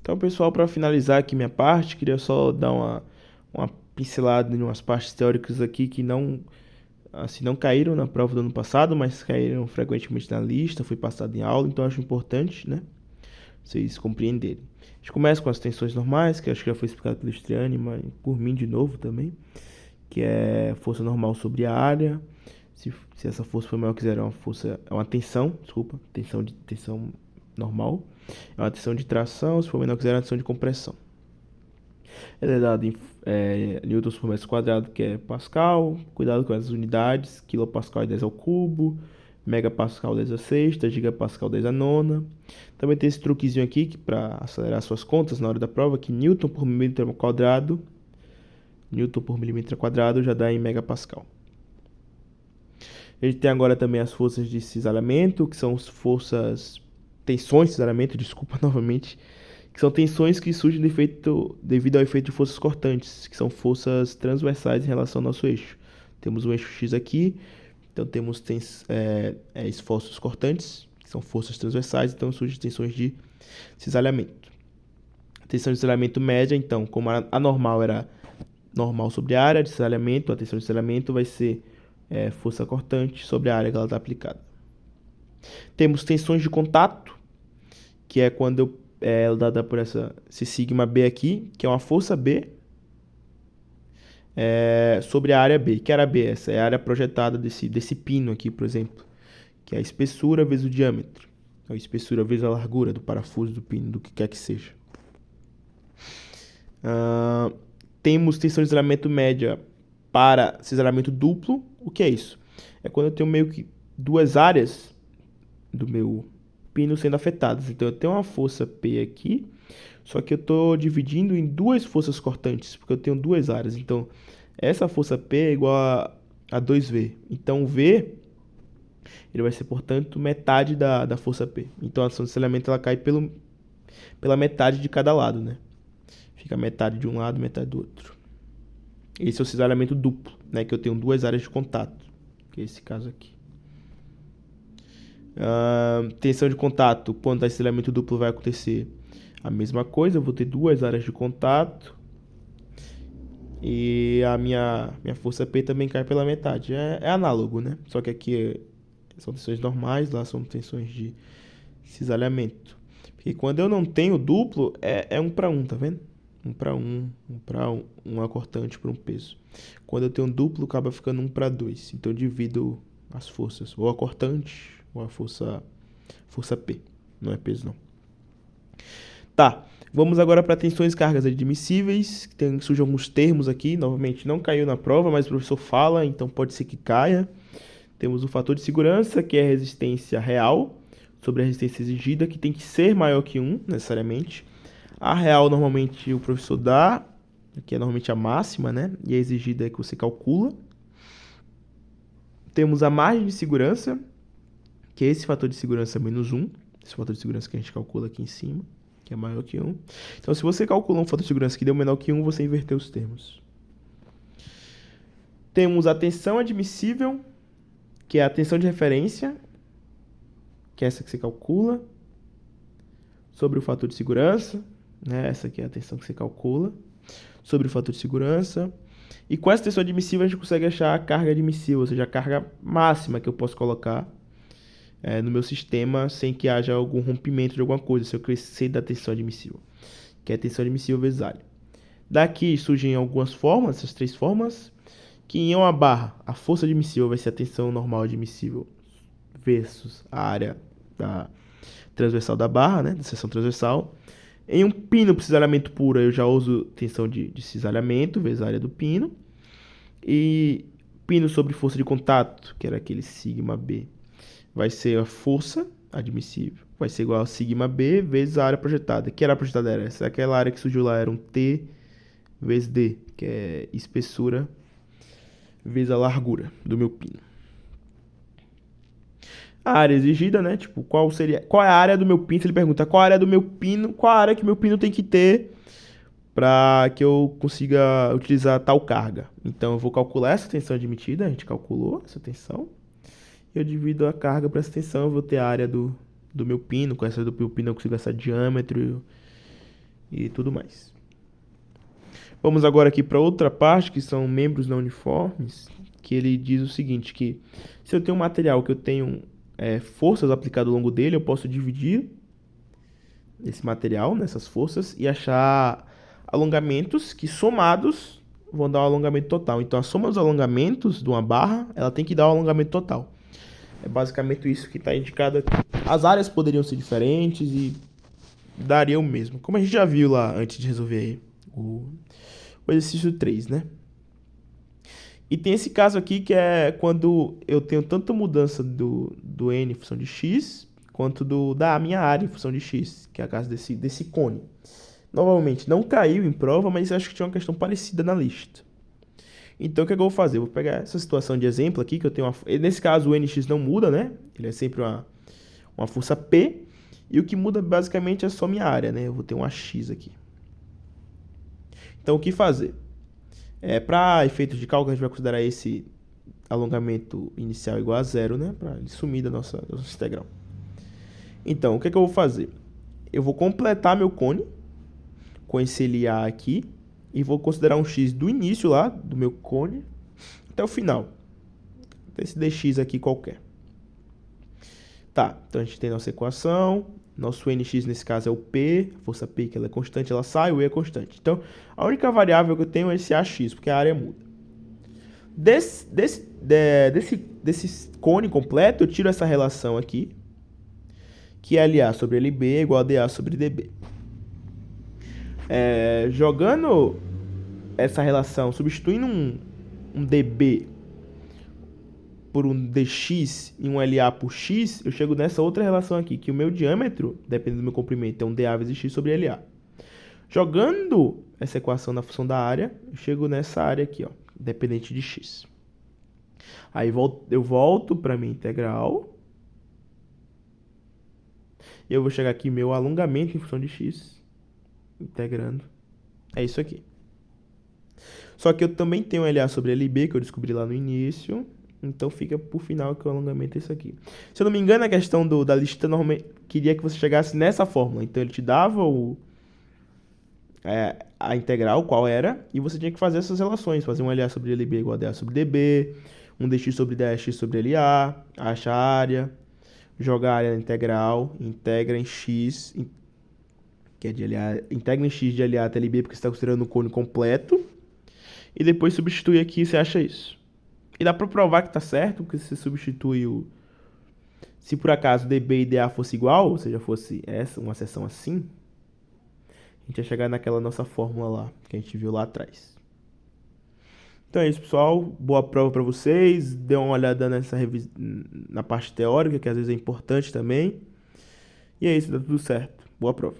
Então, pessoal, para finalizar aqui minha parte, queria só dar uma pincelada em umas partes teóricas aqui que não caíram na prova do ano passado, mas caíram frequentemente na lista, foi passado em aula, então acho importante, né, vocês compreenderem. A gente começa com as tensões normais, que acho que já foi explicado pelo Striani, mas por mim de novo também, que é força normal sobre a área. Se essa força for maior que zero, é uma tensão, desculpa, tensão normal. É uma tensão de tração, se for menor que zero, é uma tensão de compressão. Ela é dada em newtons por metro quadrado, que é pascal. Cuidado com as unidades, quilopascal é 10 ao cubo, megapascal 10 a sexta, gigapascal 10 a nona. Também tem esse truquezinho aqui, que para acelerar suas contas na hora da prova, que Newton por milímetro quadrado já dá em megapascal. A gente tem agora também as forças de cisalhamento, que são tensões de cisalhamento, desculpa novamente, que são tensões que surgem devido ao efeito de forças cortantes, que são forças transversais em relação ao nosso eixo. Temos um eixo X aqui, então temos esforços cortantes, que são forças transversais, então surgem tensões de cisalhamento. A tensão de cisalhamento média, então, como a normal era normal sobre a área de cisalhamento, a tensão de cisalhamento vai ser força cortante sobre a área que ela está aplicada. Temos tensões de contato, que é quando ela é dada por esse sigma B aqui, que é uma força B sobre a área B. Que área B é essa? É a área projetada desse pino aqui, por exemplo, que é a espessura vezes o diâmetro. A espessura vezes a largura do parafuso do pino, do que quer que seja. Temos tensão de cisalhamento média para cisalhamento duplo. O que é isso? É quando eu tenho meio que duas áreas do meu pino sendo afetadas. Então eu tenho uma força P aqui, só que eu estou dividindo em duas forças cortantes, porque eu tenho duas áreas. Então essa força P é igual a 2V. Então V ele vai ser, portanto, metade da força P. Então a ação de cisalhamento ela cai pela metade de cada lado, né? Fica metade de um lado, metade do outro. Esse é o cisalhamento duplo, né? Que eu tenho duas áreas de contato, que é esse caso aqui. Tensão de contato, quando o cisalhamento duplo vai acontecer a mesma coisa, eu vou ter duas áreas de contato e a minha força P também cai pela metade. É análogo, né? Só que aqui são tensões normais, lá são tensões de cisalhamento. Porque quando eu não tenho duplo, é 1 para 1, tá vendo? 1 para 1, 1 para 1, uma cortante por um peso. Quando eu tenho um duplo, acaba ficando 1 para 2. Então eu divido as forças, ou a cortante, ou a força P. Não é peso, não. Tá, vamos agora para tensões e cargas admissíveis. Surgem alguns termos aqui. Novamente, não caiu na prova, mas o professor fala, então pode ser que caia. Temos o fator de segurança, que é a resistência real sobre a resistência exigida, que tem que ser maior que 1, necessariamente. A real, normalmente, o professor dá, que é normalmente a máxima, né? E a exigida é que você calcula. Temos a margem de segurança, que é esse fator de segurança menos 1. Esse fator de segurança que a gente calcula aqui em cima, que é maior que 1. Então, se você calculou um fator de segurança que deu menor que 1, você inverteu os termos. Temos a tensão admissível, que é a tensão de referência, que é essa que você calcula, sobre o fator de segurança, né? Essa aqui é a tensão que você calcula, sobre o fator de segurança. E com essa tensão admissível, a gente consegue achar a carga admissível, ou seja, a carga máxima que eu posso colocar no meu sistema sem que haja algum rompimento de alguma coisa, se eu crescer da tensão admissível, que é a tensão admissível vezes área. Daqui surgem algumas formas, essas três formas, que em uma barra, a força admissível vai ser a tensão normal admissível versus a área da transversal da barra, né, da seção transversal. Em um pino por cisalhamento puro, eu já uso tensão de cisalhamento vezes a área do pino. E pino sobre força de contato, que era aquele sigma B, vai ser a força admissível, vai ser igual a sigma B vezes a área projetada. Que área projetada era essa? Aquela área que surgiu lá era um T vezes D, que é espessura vezes a largura do meu pino. A área exigida, né? Tipo, qual é a área do meu pino? Se ele pergunta qual a área do meu pino, qual a área que meu pino tem que ter para que eu consiga utilizar tal carga. Então eu vou calcular essa tensão admitida, a gente calculou essa tensão. Eu divido a carga para essa tensão, eu vou ter a área do meu pino, com essa do meu pino eu consigo esse diâmetro e tudo mais. Vamos agora aqui para outra parte, que são membros não uniformes, que ele diz o seguinte, que se eu tenho um material que eu tenho forças aplicadas ao longo dele, eu posso dividir esse material nessas forças e achar alongamentos que somados vão dar um alongamento total. Então a soma dos alongamentos de uma barra, ela tem que dar um alongamento total. É basicamente isso que está indicado aqui. As áreas poderiam ser diferentes e daria o mesmo, como a gente já viu lá antes de resolver o exercício 3, né? E tem esse caso aqui que é quando eu tenho tanta mudança do n em função de x, quanto da minha área em função de x, que é a caso desse cone. Novamente, não caiu em prova, mas acho que tinha uma questão parecida na lista. Então, o que eu vou fazer? Eu vou pegar essa situação de exemplo aqui, que eu tenho nesse caso, o nx não muda, né? Ele é sempre uma força P, e o que muda basicamente é só minha área, né? Eu vou ter um AX aqui. Então, o que fazer? Para efeitos de cálculo, a gente vai considerar esse alongamento inicial igual a zero, né? Para ele sumir da nossa integral. Então, o que eu vou fazer? Eu vou completar meu cone com esse LA aqui e vou considerar um x do início lá, do meu cone, até o final. Até esse dx aqui qualquer. Tá, então a gente tem nossa equação. Nosso nx nesse caso é o P, a força P que ela é constante, ela sai, o E é constante. Então, a única variável que eu tenho é esse AX, porque a área muda. Desse cone completo, eu tiro essa relação aqui, que é LA sobre LB é igual a DA sobre DB. Jogando essa relação, substituindo um DB por um dx e um LA por x, eu chego nessa outra relação aqui, que o meu diâmetro, dependendo do meu comprimento, é um DA vezes x sobre LA. Jogando essa equação na função da área, eu chego nessa área aqui, ó, dependente de x. Aí eu volto para minha integral. E eu vou chegar aqui, meu alongamento em função de x, integrando. É isso aqui. Só que eu também tenho LA sobre LB, que eu descobri lá no início. Então fica por final que o alongamento é isso aqui. Se eu não me engano, a questão da lista normalmente queria que você chegasse nessa fórmula. Então ele te dava a integral, qual era, e você tinha que fazer essas relações. Fazer um LA sobre LB igual a DA sobre DB, um dx sobre dx sobre LA, acha a área, jogar a área na integral, integra em x, que é de LA, integra em x de LA até LB, porque você está considerando o cone completo, e depois substitui aqui e você acha isso. E dá para provar que tá certo, porque você substitui se por acaso DB e DA fosse igual, ou seja, fosse uma seção assim, a gente ia chegar naquela nossa fórmula lá, que a gente viu lá atrás. Então é isso, pessoal. Boa prova para vocês. Dê uma olhada na parte teórica, que às vezes é importante também. E é isso, dá tudo certo. Boa prova.